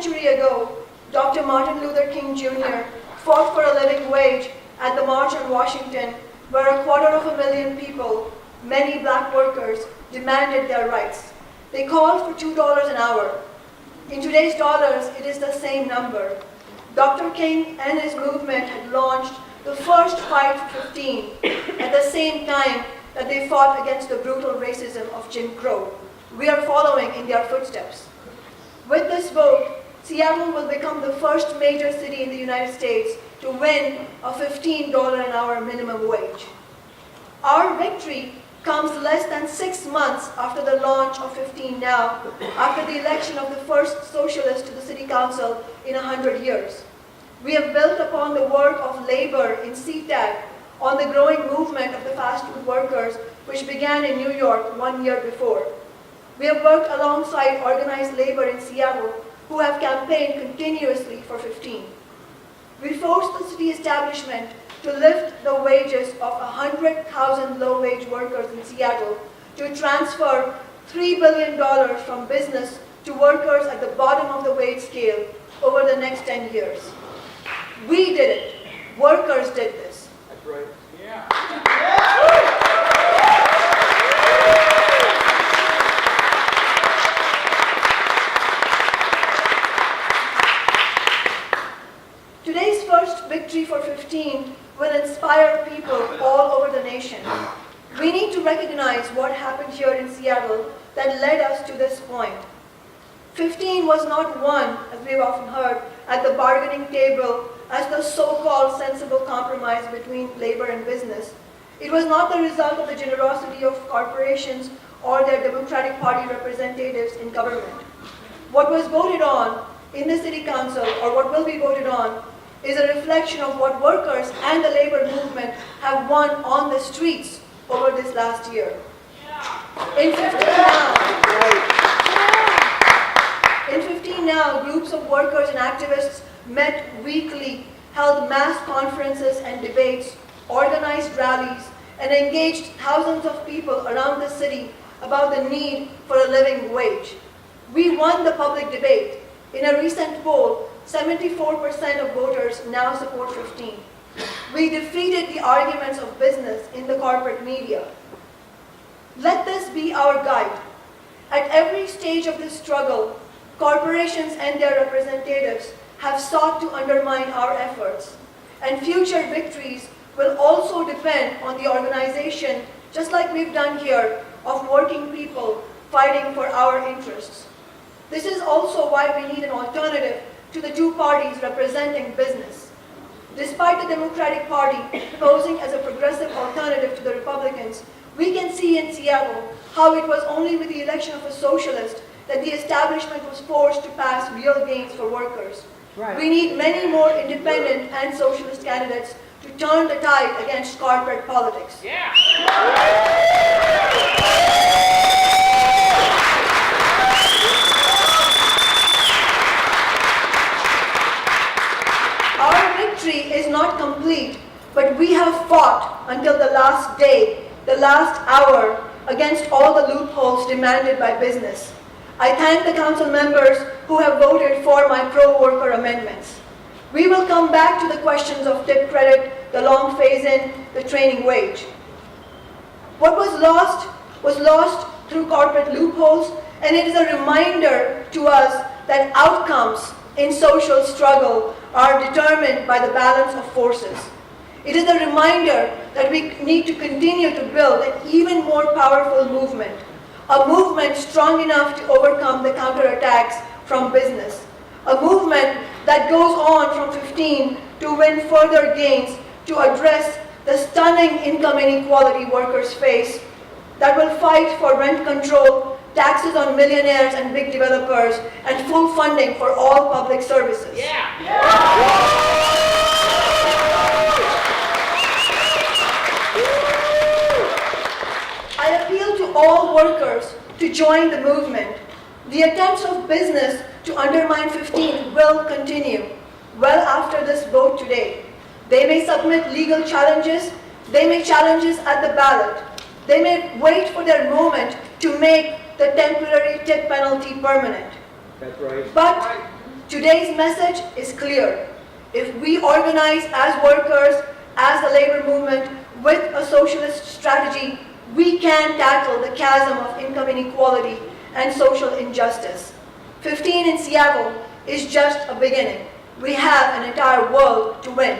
century ago, Dr. Martin Luther King Jr. fought for a living wage at the March on Washington, where 250,000 people, many black workers, demanded their rights. They called for $2 an hour. In today's dollars, it is the same number. Dr. King and his movement had launched the first fight for 15 at the same time that they fought against the brutal racism of Jim Crow. We are following in their footsteps. With this vote, Seattle will become the first major city in the United States to win a $15 an hour minimum wage. Our victory comes less than 6 months after the launch of 15 Now, after the election of the first socialist to the city council in 100 years. We have built upon the work of labor in Seatac on the growing movement of the fast food workers, which began in New York 1 year before. We have worked alongside organized labor in Seattle, who have campaigned continuously for 15. We forced the city establishment to lift the wages of 100,000 low-wage workers in Seattle, to transfer $3 billion from business to workers at the bottom of the wage scale over the next 10 years. We did it. Workers did this. That's right. Yeah. Today's first victory for 15 will inspire people all over the nation. We need to recognize what happened here in Seattle that led us to this point. 15 was not won, as we've often heard, at the bargaining table as the so-called sensible compromise between labor and business. It was not the result of the generosity of corporations or their Democratic Party representatives in government. What was voted on in the City Council, or what will be voted on, is a reflection of what workers and the labor movement have won on the streets over this last year. In 15 Now, groups of workers and activists met weekly, held mass conferences and debates, organized rallies, and engaged thousands of people around the city about the need for a living wage. We won the public debate. In a recent poll, 74% of voters now support 15. We defeated the arguments of business in the corporate media. Let this be our guide. At every stage of this struggle, corporations and their representatives have sought to undermine our efforts, and future victories will also depend on the organization, just like we've done here, of working people fighting for our interests. This is also why we need an alternative to the two parties representing business. Despite the Democratic Party posing as a progressive alternative to the Republicans, we can see in Seattle how it was only with the election of a socialist that the establishment was forced to pass real gains for workers. Right. We need many more independent and socialist candidates to turn the tide against corporate politics. Yeah. Our victory is not complete, but we have fought until the last day, the last hour, against all the loopholes demanded by business. I thank the council members who have voted for my pro-worker amendments. We will come back to the questions of tip credit, the long phase-in, the training wage. What was lost through corporate loopholes, and it is a reminder to us that outcomes in social struggle are determined by the balance of forces. It is a reminder that we need to continue to build an even more powerful movement, a movement strong enough to overcome the counterattacks from business, a movement that goes on from 15 to win further gains to address the stunning income inequality workers face, that will fight for rent control, taxes on millionaires and big developers, and full funding for all public services. I appeal to all workers to join the movement. The attempts of business to undermine 15 will continue well after this vote today. They may submit legal challenges, they may challenges at the ballot, they may wait for their moment to make the temporary tip penalty permanent. That's right. But Today's message is clear. If we organize as workers, as the labor movement, with a socialist strategy, we can tackle the chasm of income inequality and social injustice. 15 in Seattle is just a beginning. We have an entire world to win.